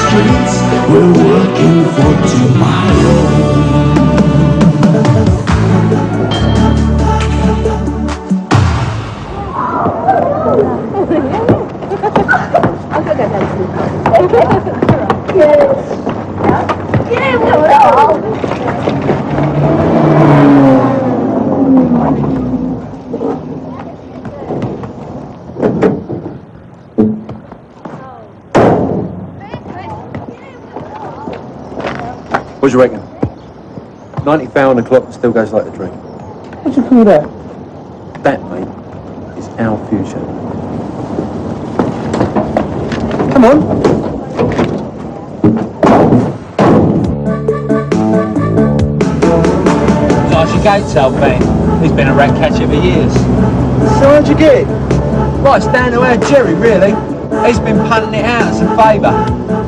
streets, we're working for tomorrow. What do you reckon? 90 thou on the clock and still goes like a dream. What do you call that? That, mate, is our future. Come on. Nice your gates, old man. He's been a rat catcher for years. So how'd you get it? Well, it's down to our Jerry, really. He's been punting it out as a favour.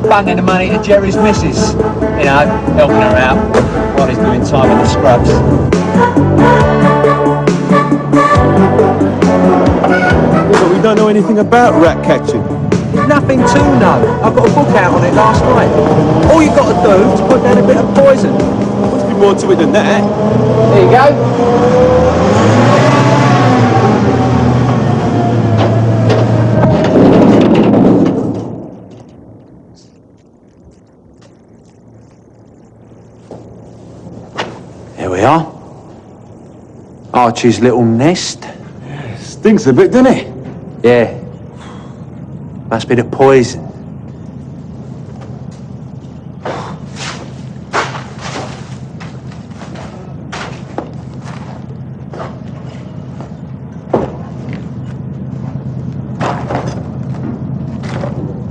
Bunging the money to Jerry's missus. You know, helping her out while he's doing time in the scrubs. But we don't know anything about rat catching. Nothing to know. I got a book out on it last night. All you got to do is put down a bit of poison. Must be more to it than that. There you go. Here we are. Archie's little nest. Yeah, stinks a bit, doesn't it? Yeah. Must be the poison.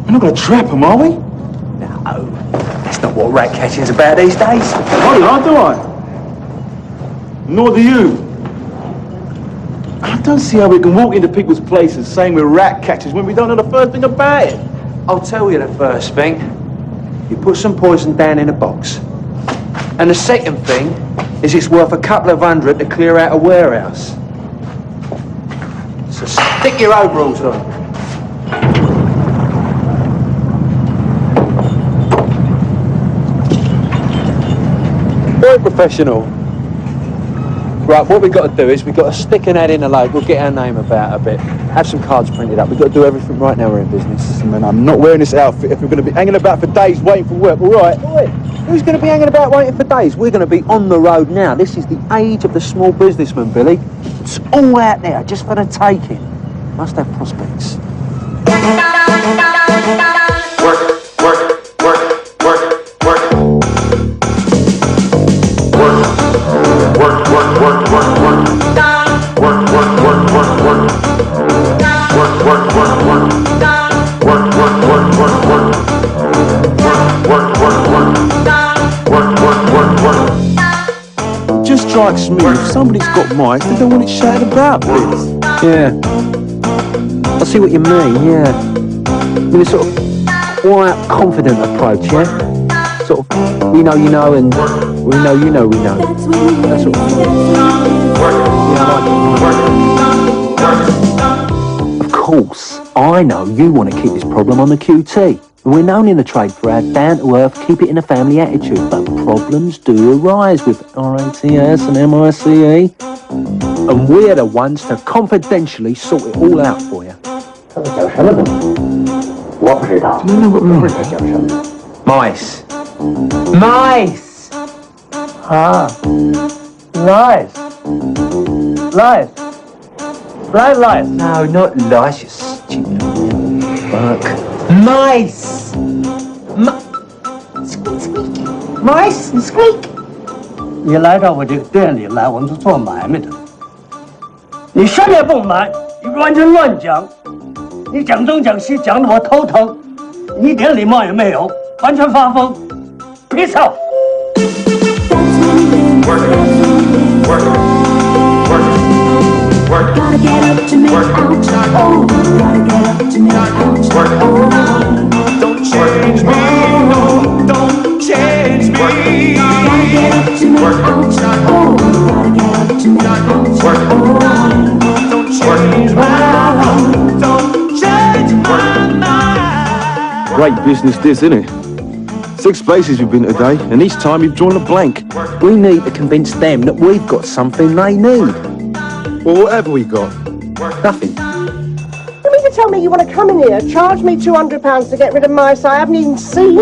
We're not going to trap them, are we? No. That's not what rat catching's about these days. Oh, no, do I? Nor do you. I don't see how we can walk into people's places saying we're rat catchers when we don't know the first thing about it. I'll tell you the first thing. You put some poison down in a box. And the second thing is it's worth a couple of $100 to clear out a warehouse. So stick your overalls on. Very professional. Right, what we've got to do is we've got to stick an ad in the local, get our name about a bit, have some cards printed up. We've got to do everything right now we're in business. Man, I'm not wearing this outfit if we're going to be hanging about for days waiting for work, all right? Oi, who's going to be hanging about waiting for days? We're going to be on the road now. This is the age of the small businessman, Billy. It's all out there, just for the taking. Must have prospects. Just strikes me if somebody's got mice, they don't want it shouted about, please. Yeah. I see what you mean, yeah. I mean, a sort of quiet, confident approach, yeah? Sort of, we know you know, and we know you know we know. That sort of thing. Yeah, I like it. Of course, I know you want to keep this problem on the QT. We're known in the trade for our down-to-earth, keep it in the family attitude, but problems do arise with RATS and MICE. And we're the ones to confidentially sort it all out for you. Do you know what we mean? Mice. Mice! Ah, lice. Lice. Blind lice. No, not lice, you stupid fuck. Mice! Squeak, squeak. Mice and squeak. 你来到我这个店里来，我们是做买卖的。你什么也不买，你完全乱讲，你讲东讲西，讲得我头疼，你一点礼貌也没有，完全发疯。Peace out。Gotta get up to make out. Oh, gotta get up to make out. Oh, don't change me, no, don't change me. Gotta get up to make out. Oh, gotta get up to make out. Oh, don't change my, don't change my mind. Great business this, isn't it? 6 places you've been today, and each time you've drawn a blank. We need to convince them that we've got something they need. Well, what have we got? Nothing. You mean to tell me you want to come in here, charge me £200 to get rid of mice I haven't even seen?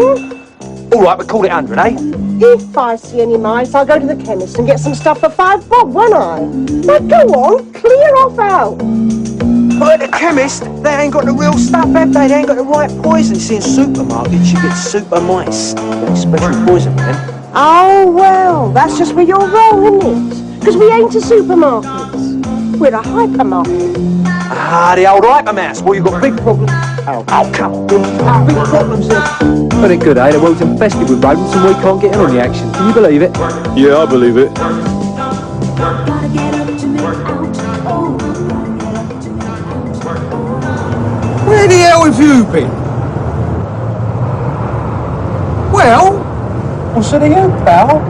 All right, but call it 100, eh? If I see any mice, I'll go to the chemist and get some stuff for £5 bob, won't I? Now go on, clear off out. But at the chemist, they ain't got the real stuff, have they? They ain't got the right poison. See, in supermarkets, you get super mice. Got special poison, man. Oh, well, that's just where you're wrong, isn't it? Because we ain't a supermarket. We're a hypermarket. Ah, the old hypermouse. Well, you've got big problems. Oh, come on. Big problems there. Pretty good, eh? The world's infested with rodents and we can't get in on the action. Can you believe it? Yeah, I believe it. Gotta get up to make out. Oh, gotta get up to make out. Where the hell have you been? Well, what's it to you, pal?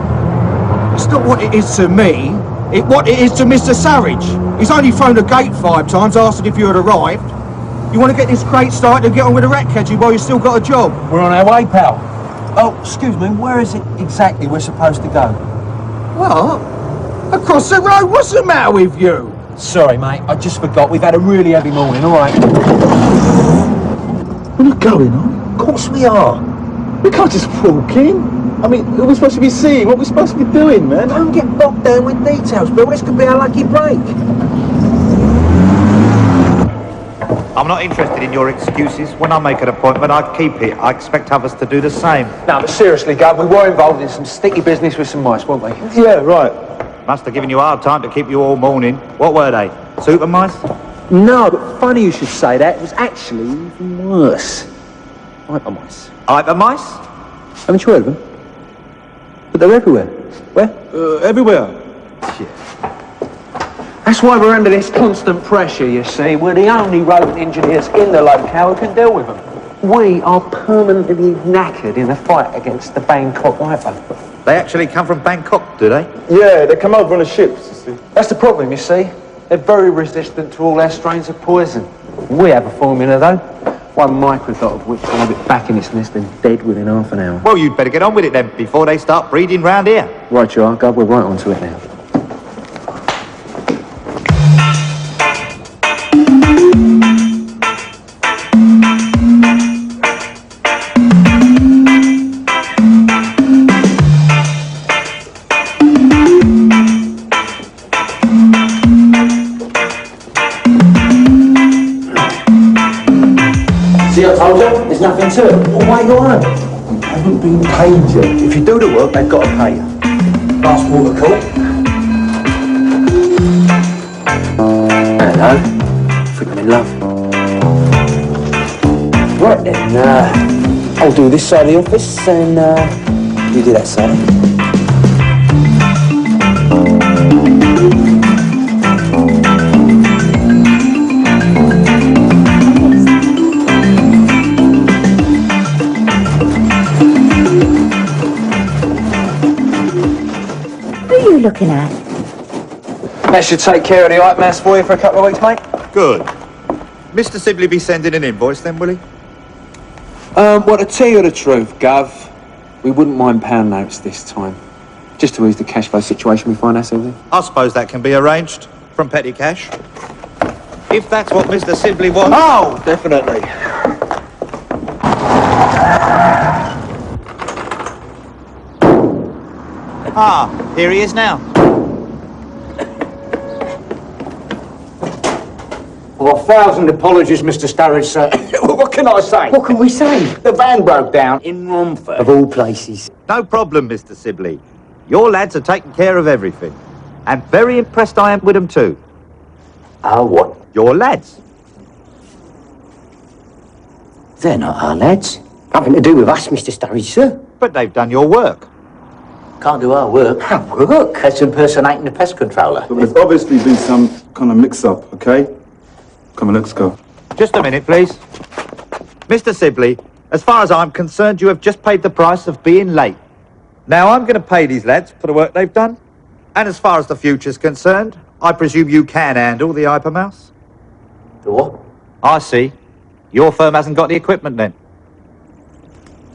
It's not what it is to me. It's what it is to Mr. Surridge. He's only phoned the gate 5 times, asking if you had arrived. You want to get this crate started and get on with the rat catching while you've still got a job? We're on our way, pal. Oh, excuse me, where is it exactly we're supposed to go? What? Across the road? What's the matter with you? Sorry, mate, I just forgot. We've had a really heavy morning, all right? We're not going on. Of course we are. We can't just walk in. I mean, who are we supposed to be seeing? What are we supposed to be doing, man? Don't get bogged down with details, Bill. This could be our lucky break. I'm not interested in your excuses. When I make an appointment, I keep it. I expect others to do the same. No, but seriously, Gov, we were involved in some sticky business with some mice, weren't we? Yeah, right. Must have given you a hard time to keep you all morning. What were they? Super mice? No, but funny you should say that. It was actually even worse. Hypermice. Hyper mice? Haven't you heard of them? But they're everywhere. Where? Everywhere. That's why we're under this constant pressure, you see. We're the only rodent engineers in the locale who can deal with them. We are permanently knackered in the fight against the Bangkok viper. They actually come from Bangkok, do they? Yeah, they come over on the ships, you see. That's the problem, you see. They're very resistant to all our strains of poison. We have a formula, though. One microdot of which will have it back in its nest and dead within half an hour. Well, you'd better get on with it then, before they start breeding round here. Right, you are, Gov. We're right onto it now. See, I told you, there's nothing to it. Well, why go on? We haven't been paid yet. If you do the work, they've got to pay you. Last water call. Hello. Think I'm in love. Right then, I'll do this side of the office and you do that side. Who are you looking at? That should take care of the hype mass for you for a couple of weeks, mate. Good. Mr. Sibley be sending an invoice then, will he? Well, to tell you the truth, Gov, we wouldn't mind pound notes this time. Just to ease the cash flow situation we find ourselves in. I suppose that can be arranged from petty cash. If that's what Mr. Sibley wants. Oh, definitely. Ah, here he is now. Well, 1,000 apologies, Mr. Sturridge, sir. What can I say? What can we say? The van broke down in Romford. Of all places. No problem, Mr. Sibley. Your lads are taking care of everything. And very impressed I am with them too. Oh, what? Your lads. They're not our lads. Nothing to do with us, Mr. Sturridge, sir. But they've done your work. Can't do our work. Our work? That's impersonating the pest controller. But there's obviously been some kind of mix-up, okay? Come on, let's go. Just a minute, please. Mr. Sibley, as far as I'm concerned, you have just paid the price of being late. Now, I'm going to pay these lads for the work they've done. And as far as the future's concerned, I presume you can handle the hypermouse? The what? I see. Your firm hasn't got the equipment then.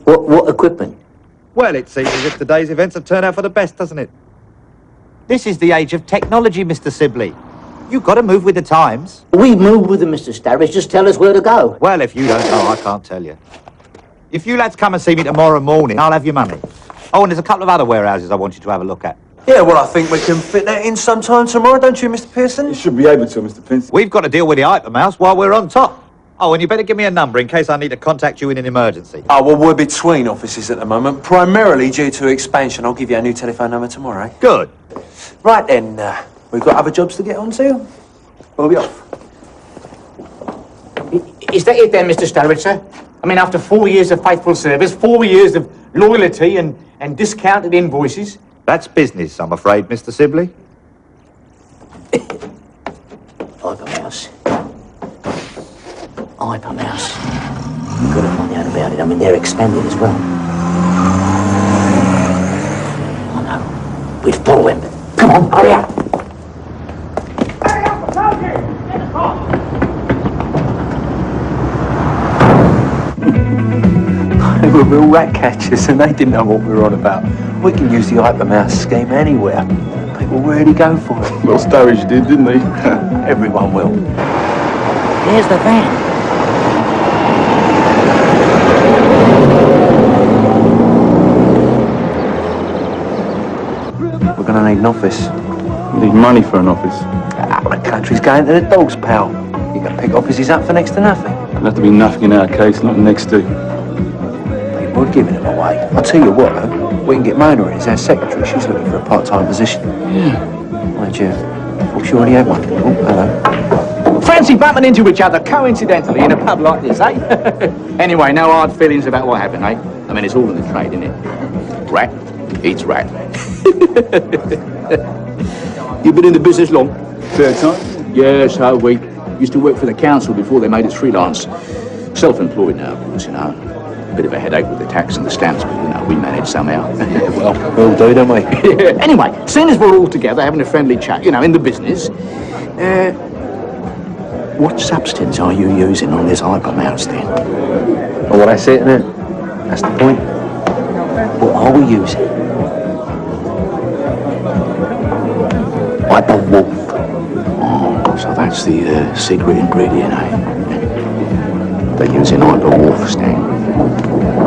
What equipment? Well, it seems as if today's events have turned out for the best, doesn't it? This is the age of technology, Mr. Sibley. You've got to move with the times. We move with them, Mr. Starridge. Just tell us where to go. Well, if you don't know, I can't tell you. If you lads come and see me tomorrow morning, I'll have your money. Oh, and there's a couple of other warehouses I want you to have a look at. Yeah, well, I think we can fit that in sometime tomorrow, don't you, Mr. Pearson? You should be able to, Mr. Pince. We've got to deal with the hypermouse while we're on top. Oh, and you better give me a number in case I need to contact you in an emergency. Oh, well, we're between offices at the moment, primarily due to expansion. I'll give you a new telephone number tomorrow, eh? Good. Right then, we've got other jobs to get on to. We'll be off. Is that it then, Mr. Starridge, sir? I mean, after 4 years of faithful service, 4 years of loyalty and discounted invoices. That's business, I'm afraid, Mr. Sibley. Hypermouse. Hypermouse. You've got to find out about it. I mean, they're expanding as well. I know. We'd follow him. Come on, hurry up. They were real rat catchers and they didn't know what we were on about. We can use the hypermouse scheme anywhere. People really go for it. Well, Starridge did, didn't he? Everyone will. There's the van. We're going to need an office. We need money for an office. The country's going to the dogs, pal. You can pick offices up for next to nothing. It'll have to be nothing in our case, not next to. People are giving them away. I'll tell you what, though. We can get Mona in as our secretary. She's looking for a part-time position. Yeah. Mind you, I thought she already had one. Oh, hello. Fancy bumping into each other coincidentally in a pub like this, eh? Anyway, no hard feelings about what happened, eh? I mean, it's all in the trade, isn't it? Rat eats rat. You been in the business long? Fair time? Yes, how we used to work for the council before they made us freelance. Self-employed now, of course, you know. Bit of a headache with the tax and the stamps, but, you know, we manage somehow. Well, we'll do, don't we? Anyway, seeing as we're all together having a friendly chat, you know, in the business, what substance are you using on this hypermouse then? Well, what I say, isn't it? That's the point. What are we using? Hyperwolf. Oh, so that's the secret ingredient, eh? They're using hyperwolf, Stan.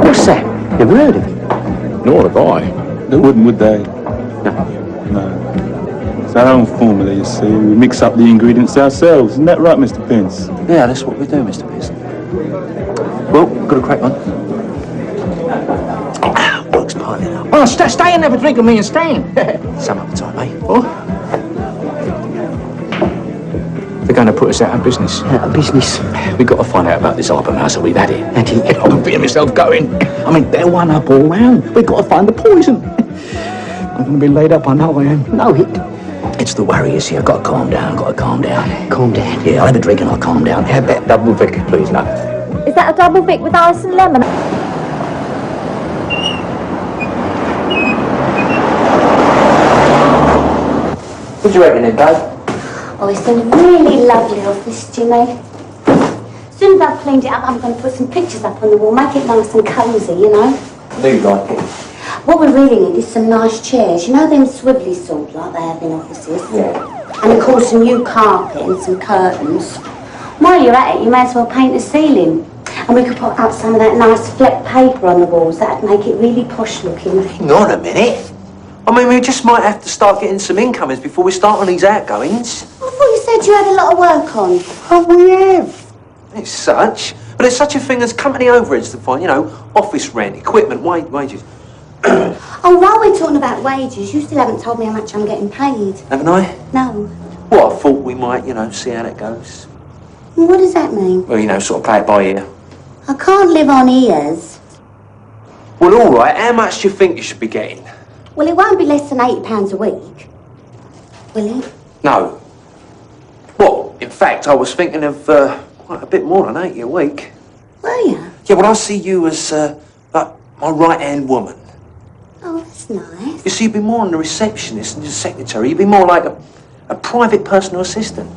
What's that? You ever heard of it? Nor have I. They wouldn't, would they? No. No. It's our own formula, you see. We mix up the ingredients ourselves. Isn't that right, Mr. Pince? Yeah, that's what we do, Mr. Pearson. Well, got a crack one. Work's piling up. Oh, stay and have a drink with me and Stan. Some other time, eh? Oh? They're going to put us out of business. Out of business. We've got to find out about this hypermouse, or we've had it. I'm feeling myself going. I mean, they're one up all round. We've got to find the poison. I'm going to be laid up, I know I am. No, It's the worry, you see. I've got to calm down, calm down. Yeah, I'll have a drink and I'll calm down. Have that double Vic, please, love. Is that a double Vic with ice and lemon? What do you reckon then, Dave? Oh, it's a really lovely office, Jimmy. As soon as I've cleaned it up, I'm going to put some pictures up on the wall, make it nice and cosy, you know. Do you like it? What we really need is some nice chairs. You know them swivelly sort like they have in offices? Yeah. And of course some new carpet and some curtains. While you're at it, you may as well paint the ceiling. And we could put up some of that nice fleck paper on the walls. That'd make it really posh looking. Hang on a minute. I mean, we just might have to start getting some incomings before we start on these outgoings. I thought you said you had a lot of work on. Oh, we have. It's such. But there's such a thing as company overheads to find, you know, office rent, equipment, wages. Oh, while we're talking about wages, you still haven't told me how much I'm getting paid. Haven't I? No. Well, I thought we might, you know, see how that goes. Well, what does that mean? Well, you know, sort of play it by ear. I can't live on ears. Well, all right, how much do you think you should be getting? Well, it won't be less than £80 a week. Will it? No. Well, in fact, I was thinking of quite a bit more than 80 a week. Were you? Yeah, well, I see you as like my right-hand woman. Oh, that's nice. You see, you'd be more than a receptionist and a secretary. You'd be more like a private personal assistant.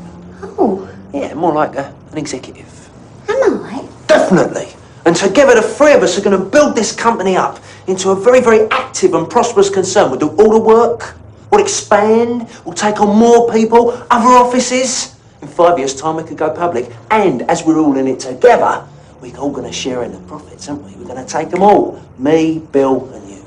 Oh, Yeah, more like an executive. am I? Definitely. And And together the three of us are going to build this company up into a very, very active and prosperous concern. We'll do all the work, we'll expand, we'll take on more people, other offices. In 5 years' time, we could go public. And as we're all in it together, we're all going to share in the profits, aren't we? We're going to take them all. Me, Bill, and you.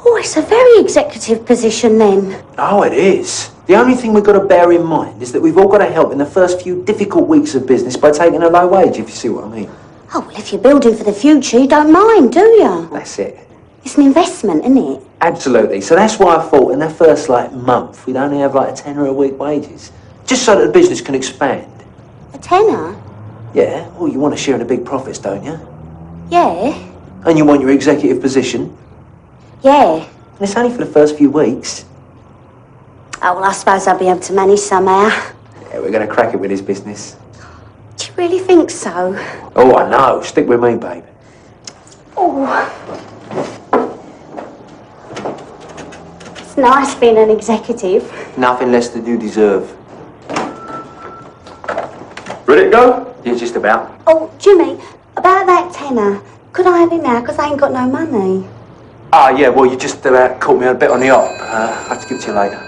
Oh, it's a very executive position then. Oh, it is. The only thing we've got to bear in mind is that we've all got to help in the first few difficult weeks of business by taking a low wage, if you see what I mean. Oh, well, if you're building for the future, you don't mind, do you? That's it. It's an investment, isn't it? Absolutely. So that's why I thought in that first, month, we'd only have, a tenner a week wages. Just so that the business can expand. A tenner? Yeah. Well, you want to share in the big profits, don't you? Yeah. And you want your executive position. Yeah. And it's only for the first few weeks. Oh, well, I suppose I'll be able to manage somehow. Yeah, we're going to crack it with this business. Do you really think so? Oh, I know. Stick with me, babe. Oh. It's nice being an executive. Nothing less than you deserve. Ready to go? Yeah, just about. Oh, Jimmy, about that tenner, could I have it now? Because I ain't got no money. Ah, yeah, well, you just caught me a bit on the hop. I'll have to give it to you later.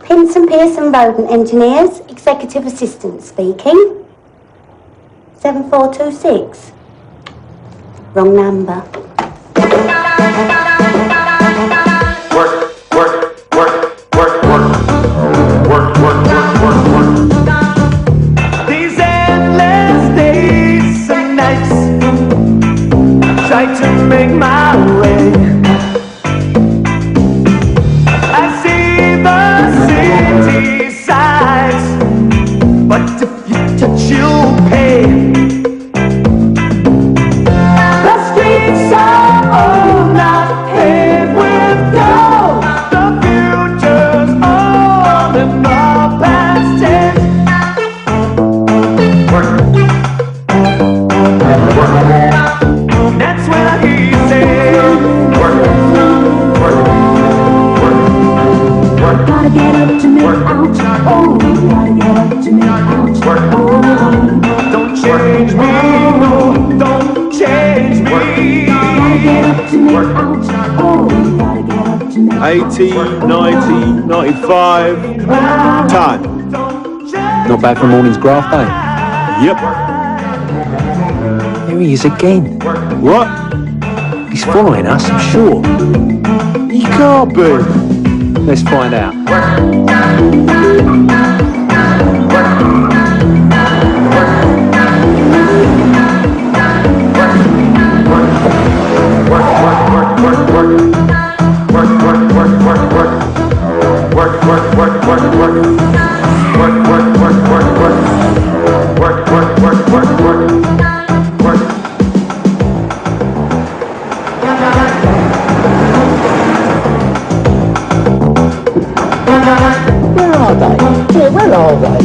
Pince and Pearson Rodent Engineers, Executive Assistant speaking. 7426. Wrong number. These endless days and nights, try to make my way. I see the city sights, but if you touch, you'll pay. The streets are all not paved with gold. The future's all in the past tense. That's when I hear you say, gotta get up to make out. Oh, gotta get up to make out. Oh, don't change me, no, don't change me. Gotta get up to make out. Oh, gotta get up to make out. 80, 90, 95. Time. Not bad for a morning's graft, eh? Yep. There he is again. What? He's following us, I'm sure. He can't be. Let's find out. Where are they? Yeah, where are they?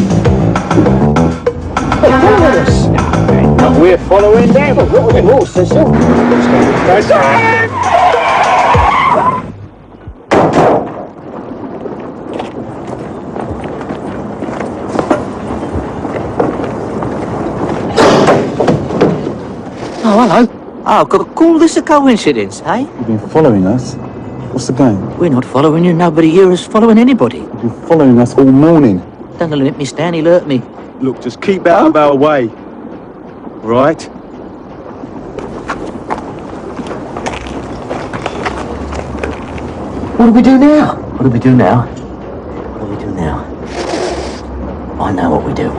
They're following us. No, we're following them. What the horse says so? Oh, hello. Oh, call this a coincidence, eh? You've been following us. What's the game? We're not following you. Nobody here is following anybody. You've been following us all morning. Don't let me stand. He'll hurt me. Look, just keep out of our way. Right? What do we do now? What do we do now? What do we do now? I know what we do.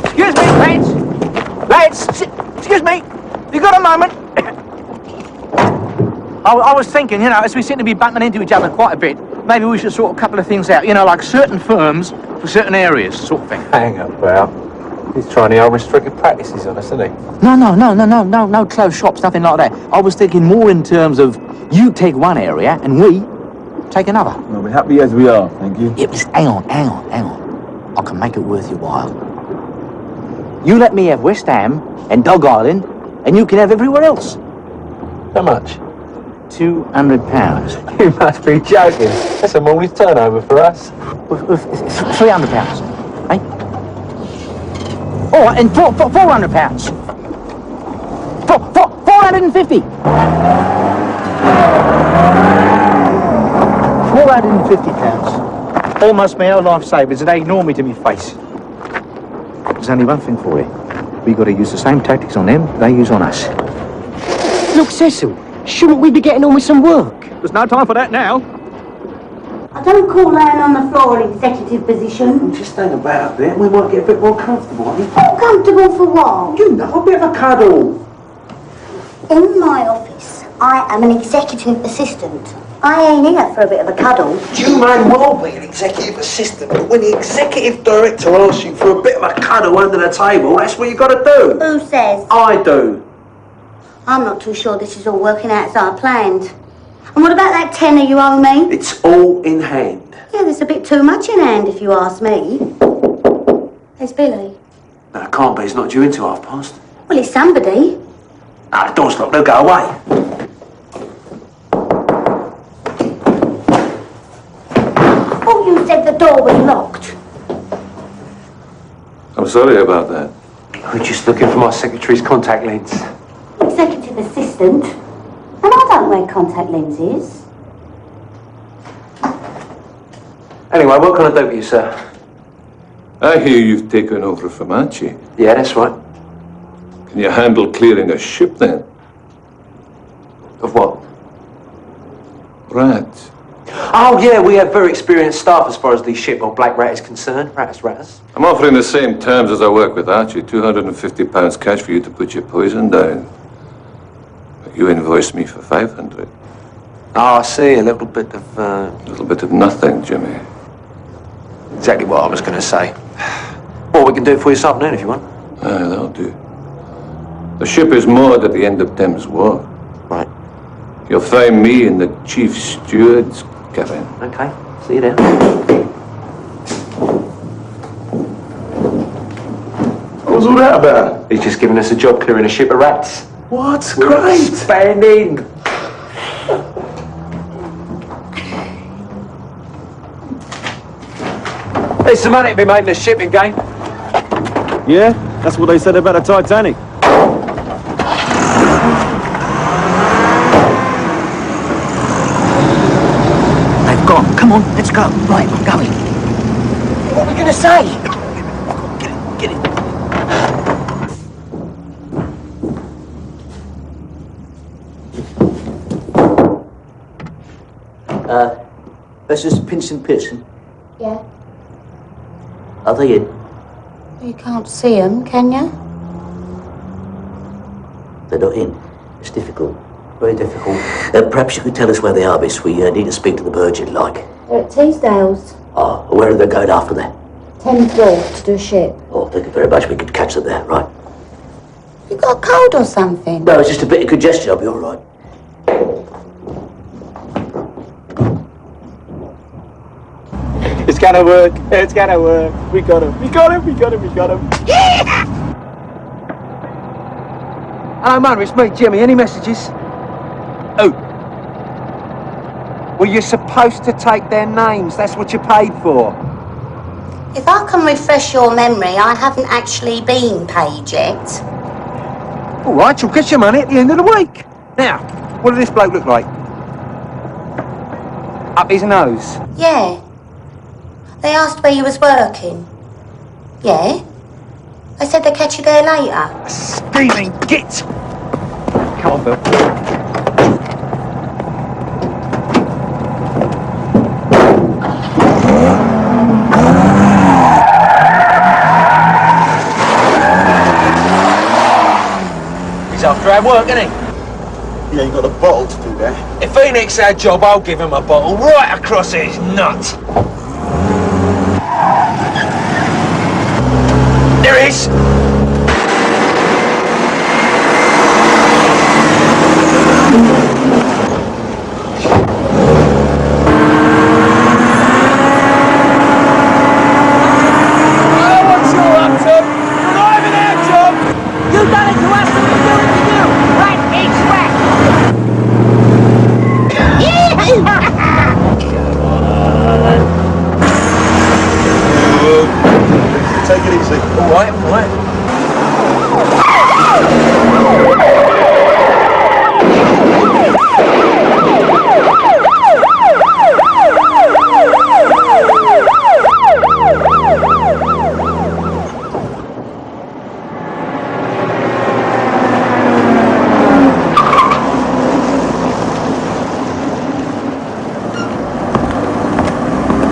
Excuse me, lads. Lads, excuse me. You got a moment? I was thinking, as we seem to be bumping into each other quite a bit, maybe we should sort a couple of things out. Like certain firms for certain areas, sort of thing. Hang on, pal. He's trying the old restricted practices on us, isn't he? No closed shops, nothing like that. I was thinking more in terms of you take one area and we take another. Well, we're happy as we are, thank you. Yeah, but hang on. I can make it worth your while. You let me have West Ham and Dog Island, and you can have everywhere else. How much? £200. You must be joking. That's a morning's turnover for us. £300. All right, and £400. 450. 450 pounds. Almost my whole life savings, and they ignore me to my face. There's only one thing for it. We got to use the same tactics on them they use on us. Look, Cecil, shouldn't we be getting on with some work? There's no time for that now. I don't call laying on the floor an executive position. Just hang about a bit, we might get a bit more comfortable. More comfortable for what? You know, a bit of a cuddle. In my office, I am an executive assistant. I ain't here for a bit of a cuddle. You may well be an executive assistant, but when the executive director asks you for a bit of a cuddle under the table, that's what you got to do. Who says? I do. I'm not too sure this is all working out as I planned. And what about that tenner you owe me? It's all in hand. Yeah, there's a bit too much in hand, if you ask me. There's Billy. No, it can't be. It's not due until past. Well, it's somebody. No, the door's locked. They'll go away. Oh, you said the door was locked. I'm sorry about that. We're just looking for my secretary's contact lens. Executive assistant. And I don't wear contact lenses. Anyway, what can I do for you, sir? I hear you've taken over from Archie. Yeah, that's right. Can you handle clearing a ship then? Of what? Rats. Oh, yeah, we have very experienced staff as far as the ship or black rat is concerned. Ratters. I'm offering the same terms as I work with Archie. £250 cash for you to put your poison down. But you invoiced me for 500. Oh, I see. A little bit of, A little bit of nothing, Jimmy. Exactly what I was going to say. Well, we can do it for you this afternoon if you want. Aye, that'll do. The ship is moored at the end of Thames Wharf. Right. You'll find me in the chief steward's cabin. Okay. See you there. What was all that about? He's just giving us a job clearing a ship of rats. What? We're Great! expanding. There's some money to be made in the shipping game. Yeah, that's what they said about the Titanic. They've gone. Come on, let's go. Right, I'm going. What are we going to say? Get it. This is Pince and Pearson. Yeah. Are they in? You can't see them, can you? They're not in. It's difficult. Very difficult. Perhaps you could tell us where they are, miss. We need to speak to the Virgin, like. They're at Teasdale's. Ah, where are they going after that? Thames Wharf to do a ship. Oh, thank you very much. We could catch them there, right? You got a cold or something? No, it's just a bit of congestion. I'll be all right. It's gonna work. It's gonna work. We got him. We got him. We got him. We got him. Hello, Mother, it's me, Jimmy. Any messages? Oh. Well, you're supposed to take their names. That's what you paid for. If I can refresh your memory, I haven't actually been paid yet. All right, you'll get your money at the end of the week. Now, what does this bloke look like? Up his nose. Yeah. They asked where you was working. Yeah. They said they'd catch you there later. Steaming git! Come on, Bill. He's after our work, isn't he? Yeah, you got a bottle to do that. If he nicks our job, I'll give him a bottle right across his nut. There he is! What's your up to? Driving our job! You done it to us, so we're doing it to you. Right, each whack. Take it easy. All right.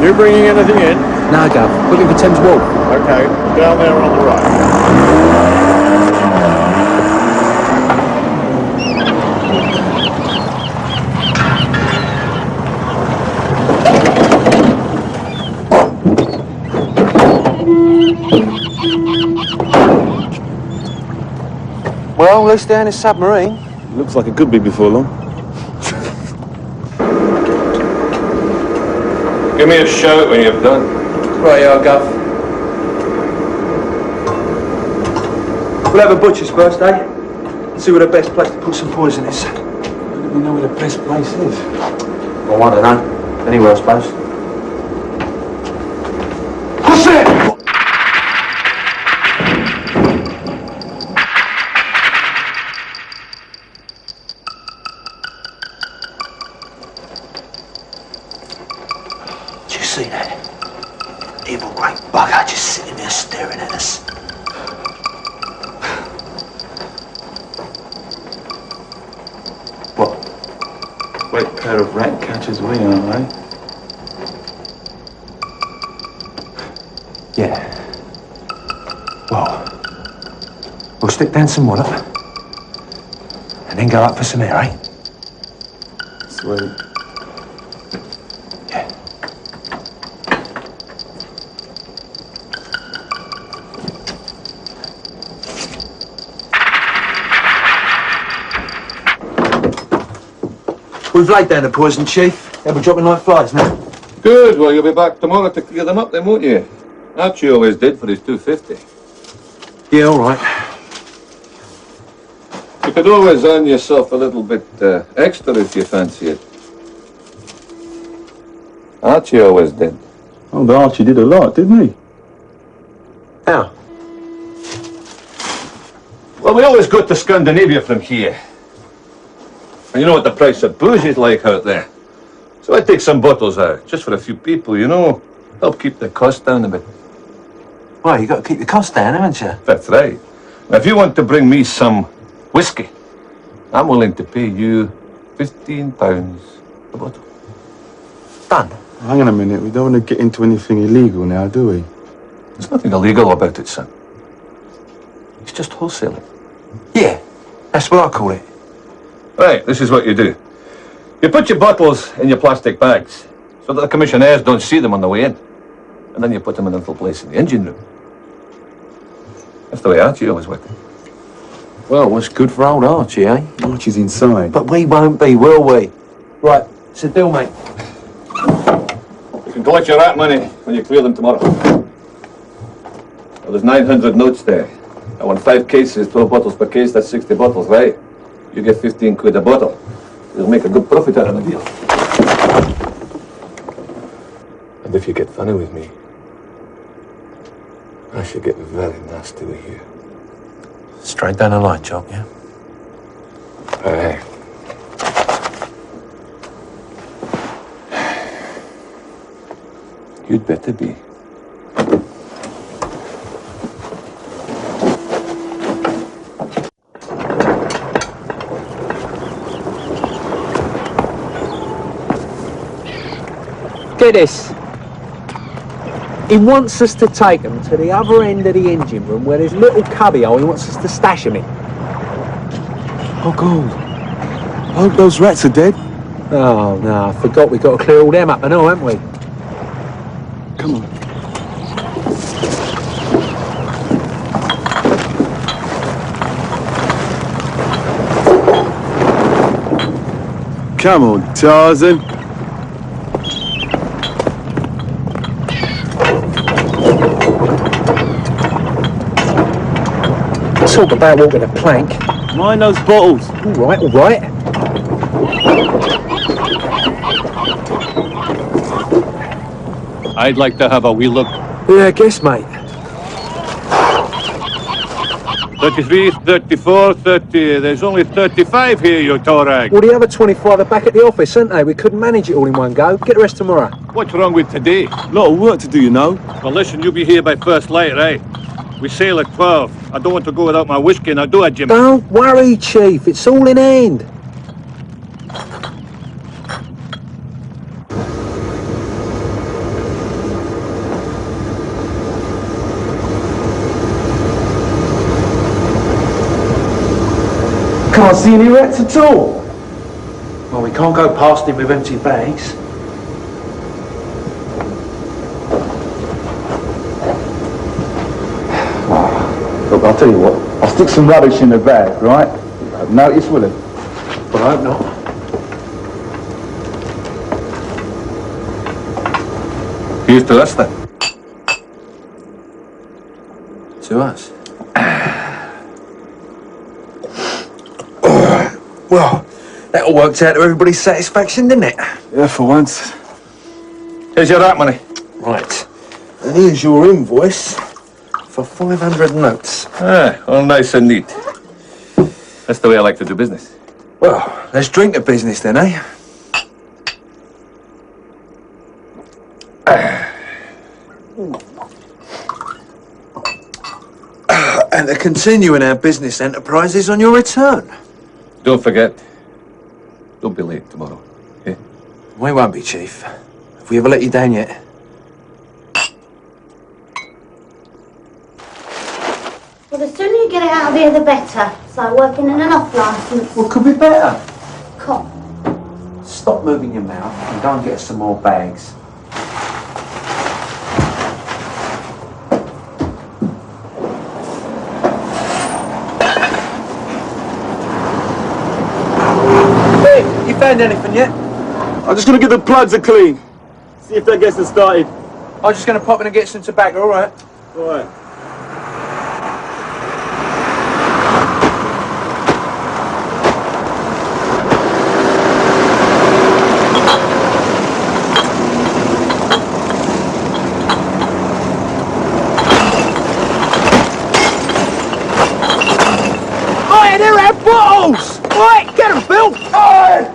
You bringing anything in? No, Gov. Looking for Thames Wall. Okay, down there on the right. Well, at least they're in a submarine. Looks like it could be before long. Give me a shout when you've done. Right, yeah, Gov. We'll have a butcher's first, eh? And see where the best place to put some poison is. How do we know where the best place is? Well, I don't know. Anywhere, I suppose. What's that? Do you see that? Evil great bugger just sitting there staring at us. What? Great pair of rat catchers we are, eh? Yeah. Well, we'll stick down some water and then go up for some air, eh? Sweet. Yeah. We've laid down the poison, Chief. They'll be dropping like flies now. Good, well, you'll be back tomorrow to clear them up then, won't you? Archie always did for his 250. Yeah, all right. You could always earn yourself a little bit extra if you fancy it. Archie always did. Oh, but Archie did a lot, didn't he? How? Well, we always go to Scandinavia from here. And you know what the price of booze is like out there. So I take some bottles out, just for a few people, you know. Help keep the cost down a bit. Well, you got to keep the cost down, haven't you? That's right. Now, if you want to bring me some whiskey, I'm willing to pay you £15 a bottle. Done. Hang on a minute, we don't want to get into anything illegal now, do we? There's nothing illegal about it, son. It's just wholesaling. Yeah, that's what I call it. Right, this is what you do. You put your bottles in your plastic bags so that the commissionaires don't see them on the way in. And then you put them in a little place in the engine room. That's the way Archie always worked. Well, what's good for old Archie, eh? Archie's inside. But we won't be, will we? Right, it's a deal, mate. You can collect your rat money when you clear them tomorrow. Well, there's 900 notes there. I want 5 cases, 12 bottles per case, that's 60 bottles, right? You get 15 quid a bottle. You'll make a good profit out of the deal. And if you get funny with me, I should get very nasty with you. Straight down the line, Jock, yeah? Aye. You'd better be. Get this. He wants us to take them to the other end of the engine room where there's a little cubbyhole. He wants us to stash them in. Oh, God. I hope those rats are dead. Oh, no, I forgot we've got to clear all them up and all, haven't we? Come on. Come on, Tarzan. Talk about walking a plank. Mind those bottles. All right, all right. I'd like to have a wee look. Yeah, I guess, mate. 33, 34, 30. There's only 35 here, you torag. Well, the other 25 are back at the office, aren't they? We couldn't manage it all in one go. Get the rest tomorrow. What's wrong with today? Lot of work to do, you know. Well, listen, you'll be here by first light, eh? We sail at 12. I don't want to go without my whiskey, now do it, Jim. Don't worry, Chief. It's all in hand. can't see any rats at all. Well, we can't go past him with empty bags. Look, I'll tell you what. I'll stick some rubbish in the bag, right? You won't notice, will it? Well, I hope not. Here's to us then. To us. Well, that all worked out to everybody's satisfaction, didn't it? Yeah, for once. Here's your rat money. Right. And here's your invoice for 500 notes. Ah, all nice and neat. That's the way I like to do business. Well, let's drink the business then, eh? And to continue in our business enterprises on your return. Don't forget, don't be late tomorrow, okay? We won't be, Chief. Have we ever let you down yet? Well, the sooner you get it out of here, the better. It's like working in an off-licence. What could be better? Cop. Stop moving your mouth and go and get us some more bags. Hey, you found anything yet? I'm just gonna get the plugs are clean. See if that gets us started. I'm just going to pop in and get some tobacco, all right? All right. Oi, they're our bottles! Oi, get them, Bill! Oi!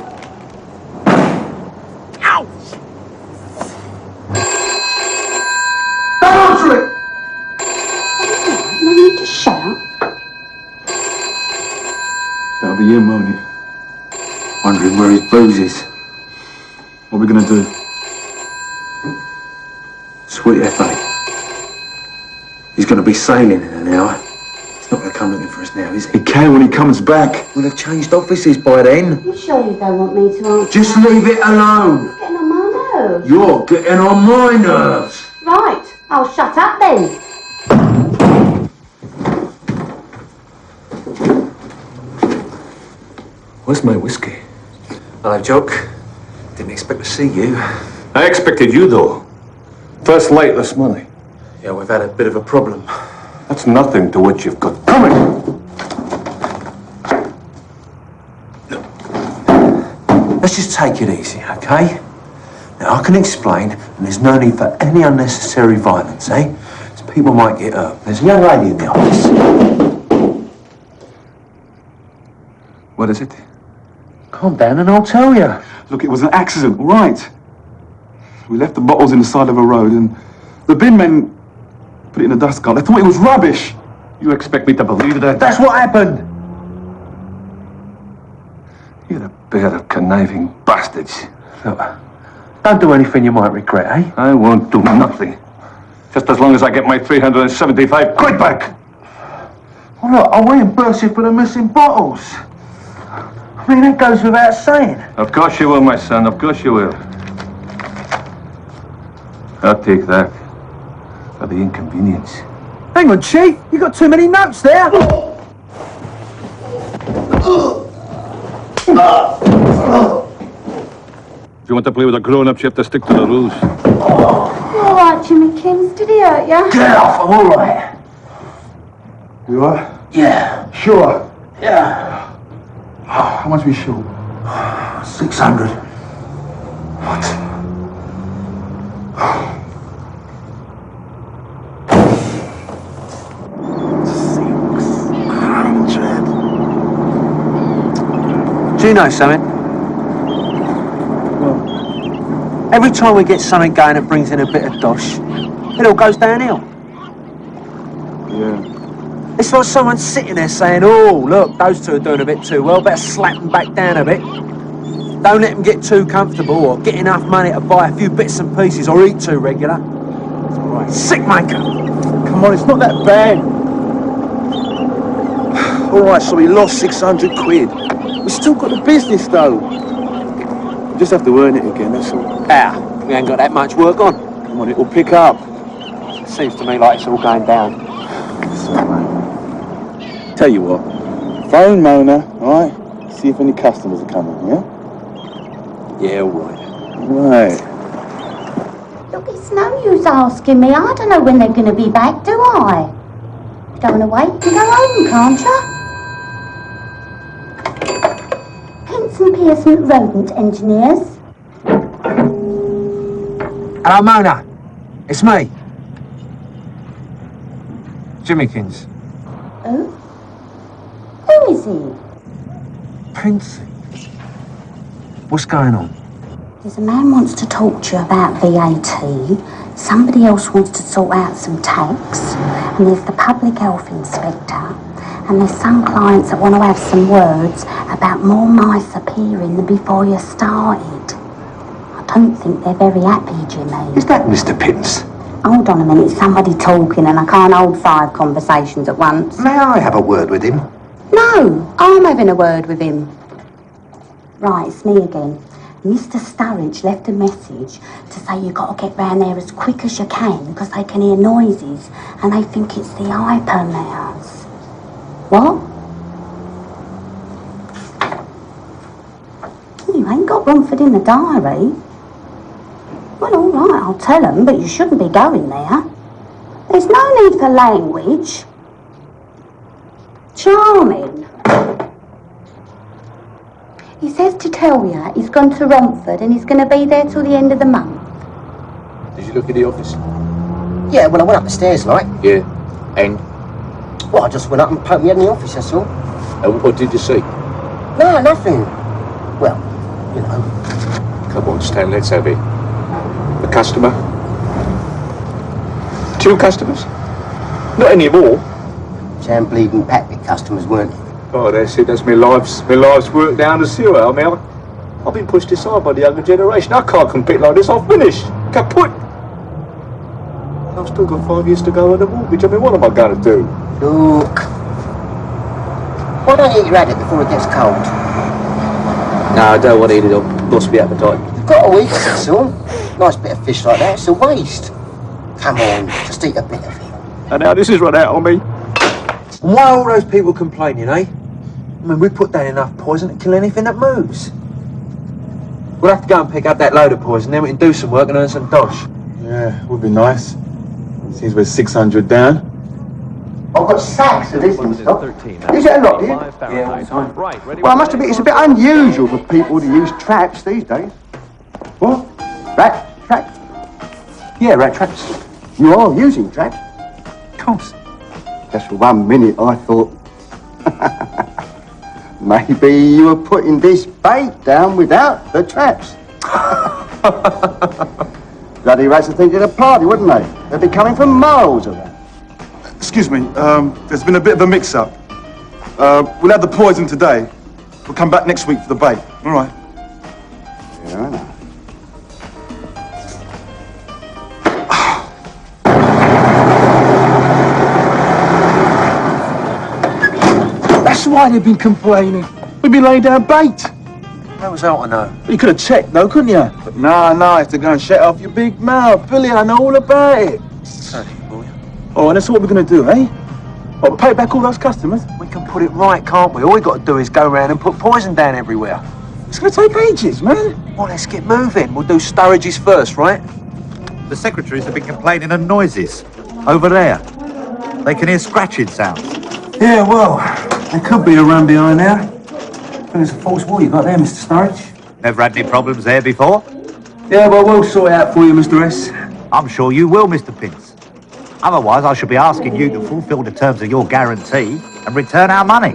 Ow! Don't answer it! No need to shut up. That'll be him, won't it? Wondering where his booze is. What are we gonna do? Sweet FA. He's gonna be sailing in an hour. He's not gonna come looking for us now, is he? He can when he comes back. We'll have changed offices by then. You sure you don't want me to answer? Just leave it alone. It's getting on my nerves. You're getting on my nerves. Right, I'll shut up then. Where's my whiskey? Hello, Jock. Didn't expect to see you. I expected you, though. First light this morning. Yeah, we've had a bit of a problem. That's nothing to what you've got coming. Let's just take it easy, okay? Now, I can explain, and there's no need for any unnecessary violence, eh? So people might get hurt. There's a young lady in the office. What is it? Calm down and I'll tell you. Look, it was an accident, all right. We left the bottles in the side of a road and the bin men put it in a dust cart. They thought it was rubbish. You expect me to believe that? That's what happened. You're a pair of conniving bastards. Look, don't do anything you might regret, eh? I won't do nothing. Just as long as I get my 375 quid back. Well, look, I'll reimburse you for the missing bottles. I mean, that goes without saying. Of course you will, my son. Of course you will. I'll take that for the inconvenience. Hang on, Chief. You got too many notes there. If you want to play with the grown-ups, you have to stick to the rules. You all right, Jimmy Kins? Did he hurt you? Get off, I'm all right. You are? Yeah. Sure. Yeah. How much are we short? 600. What? Do you know something? Every time we get something going that brings in a bit of dosh, it all goes downhill. Yeah. It's like someone sitting there saying, oh, look, those two are doing a bit too well, better slap them back down a bit. Don't let them get too comfortable or get enough money to buy a few bits and pieces or eat too regular. It's all right. Sick maker. Come on, it's not that bad. All right, so we lost 600 quid. We still got the business, though. We just have to earn it again, that's all. How? We ain't got that much work on. Come on, it'll pick up. Seems to me like it's all going down. Tell you what, phone Mona, all right? See if any customers are coming, yeah? Yeah, all right. Right. Look, it's no use asking me. I don't know when they're going to be back, do I? Don't want to wait and go home, can't you? Pince and Pearson Rodent Engineers. Hello, Mona. It's me. Jimmykins. Who? Who is he? Pincy. What's going on? There's a man wants to talk to you about VAT, somebody else wants to sort out some tax, and there's the public health inspector, and there's some clients that want to have some words about more mice appearing than before you started. I don't think they're very happy, Jimmy. Is that Mr. Pince? Hold on a minute, somebody talking and I can't hold 5 conversations at once. May I have a word with him? No, I'm having a word with him. Right, it's me again. Mr. Sturridge left a message to say you've got to get round there as quick as you can because they can hear noises and they think it's the hyper mouse. What? You ain't got Romford in the diary. Well, all right, I'll tell them, but you shouldn't be going there. There's no need for language. Charming. He says to tell you he's gone to Romford and he's going to be there till the end of the month. Did you look at the office? Yeah, well, I went up the stairs, like. Yeah. And? Well, I just went up and poked my head in the office, that's all. What did you see? No, nothing. Well, you know. Come on, Stan, let's have it. A customer? 2 customers? Not anymore. Jam bleeding packet customers, weren't it? Oh, that's it. That's my life's work down the sewer. I mean, I've been pushed aside by the younger generation. I can't compete like this. I'm finished. Kaput. I've still got 5 years to go on the mortgage. I mean, what am I going to do? Look. Why don't you eat your addict before it gets cold? No, I don't want to eat it. I've lost my appetite. You've got to eat it, that's all. Nice bit of fish like that, it's a waste. Come on, just eat a bit of it. And now this is run out on me. Why are all those people complaining, eh? I mean, we put down enough poison to kill anything that moves. We'll have to go and pick up that load of poison, then we can do some work and earn some dosh. Yeah, would be nice. Seems we're 600 down. I've got sacks of this and stuff. Is it a lot, here? Yeah, all the time. Well, I must admit, it's a bit unusual for people to use traps these days. What? Rat traps? Yeah, rat traps. You are using traps? Of course. Just for 1 minute, I thought... maybe you were putting this bait down without the traps. Bloody rats would think it a party, wouldn't they? They'd be coming from miles around. Excuse me, there's been a bit of a mix-up. We'll have the poison today. We'll come back next week for the bait. All right. Yeah, I know. That's why they've been complaining. We've been laying down bait. How was that I know? You could have checked, though, couldn't you? But no, I have to go and shut off your big mouth. Billy, I know all about it. Sorry, boy. Oh, and that's what we're going to do, eh? Well, pay back all those customers. We can put it right, can't we? All we got to do is go around and put poison down everywhere. It's going to take ages, man. Well, let's get moving. We'll do Sturridge's first, right? The secretaries have been complaining of noises over there. They can hear scratching sounds. Yeah, well, there could be a run behind there. There's a false wall you got there, Mr. Sturridge. Never had any problems there before. Yeah, well, we'll sort it out for you, Mr. S. I'm sure you will, Mr. Pince. Otherwise, I shall be asking you to fulfil the terms of your guarantee and return our money.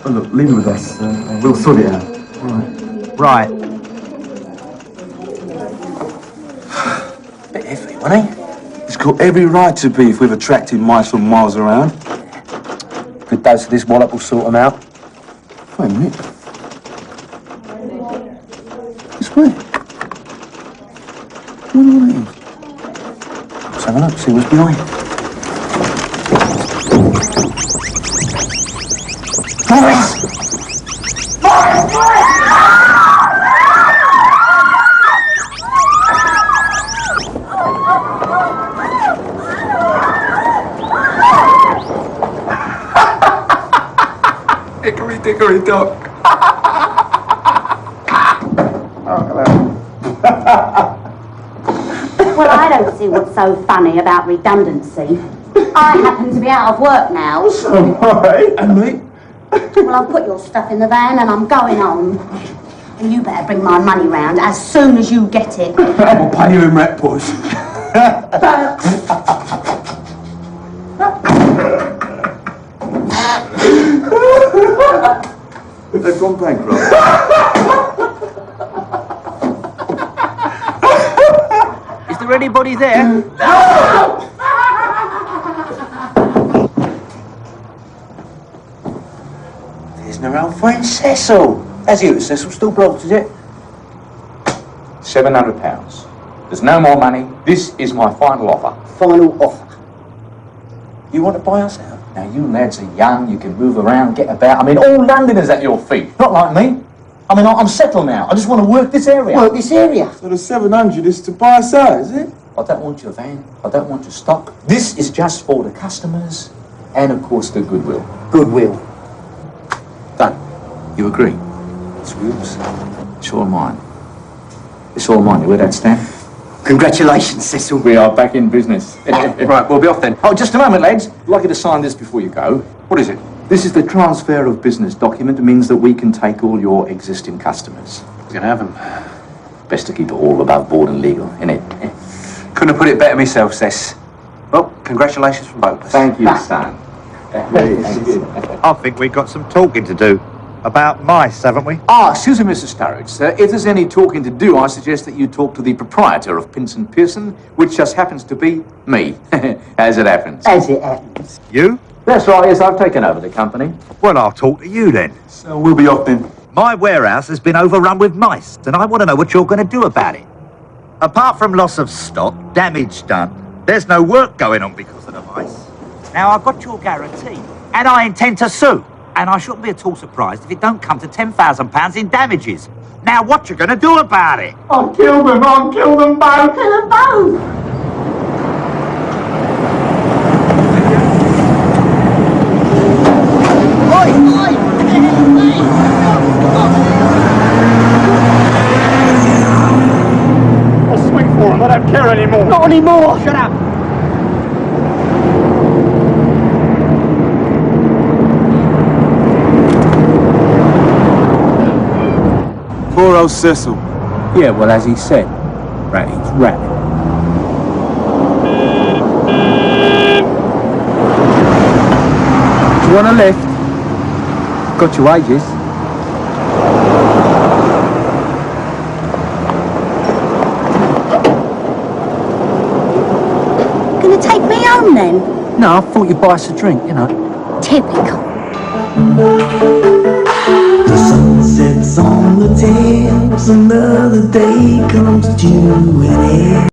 Well, look, leave it with us. We'll sort it out. All right. Right. Bit iffy, wasn't he? It's got every right to be if we've attracted mice from miles around. Good dose of this wallop will sort them out. Wait a minute. This way. What are these? Let's have a look, see what's behind. Hickory dickory dock. Well, I don't see what's so funny about redundancy. I happen to be out of work now. Alright, and me? Well, I've put your stuff in the van and I'm going home. And you better bring my money round as soon as you get it. We'll pay you in rat boys. They've gone bankrupt. Is there anybody there? No! There's my old friend Cecil. How's you, Cecil? Still broke, is it? £700. There's no more money. This is my final offer. Final offer. You want to buy us out? Now, you lads are young, you can move around, get about. I mean, all London is at your feet. Not like me. I mean, I'm settled now. I just want to work this area. Work this area? So the 700 is to buy us out, is it? I don't want your van. I don't want your stock. This is just for the customers and, of course, the goodwill. Goodwill. Done. You agree? It's yours. It's all mine. It's all mine. You hear that, Stan? Congratulations, Cecil. We are back in business. Right, we'll be off then. Oh, just a moment, lads. I'd like you to sign this before you go. What is it? This is the transfer of business document. It means that we can take all your existing customers. We can have them. Best to keep it all above board and legal, innit? Couldn't have put it better myself, Cess. Well, congratulations from both of us. Thank you, son. I think we've got some talking to do about mice, haven't we? Ah, excuse me, Mr. Sturridge, sir. If there's any talking to do, I suggest that you talk to the proprietor of Pince and Pearson, which just happens to be me, as it happens. As it happens. You? That's right, yes, I've taken over the company. Well, I'll talk to you then. So we'll be off then. My warehouse has been overrun with mice, and I want to know what you're going to do about it. Apart from loss of stock, damage done, there's no work going on because of the mice. Now, I've got your guarantee, and I intend to sue. And I shouldn't be at all surprised if it don't come to £10,000 in damages. Now, what you going to do about it? I'll kill them both! Kill them both! I'll swing for them, I don't care anymore. Not anymore! Shut up! Poor old Cecil. Yeah, well, as he said, ratty's ratty. You want a lift? Got your wages. Gonna take me home then? No, I thought you'd buy us a drink, you know. Typical. The sun sets on the Thames, another day comes to an end.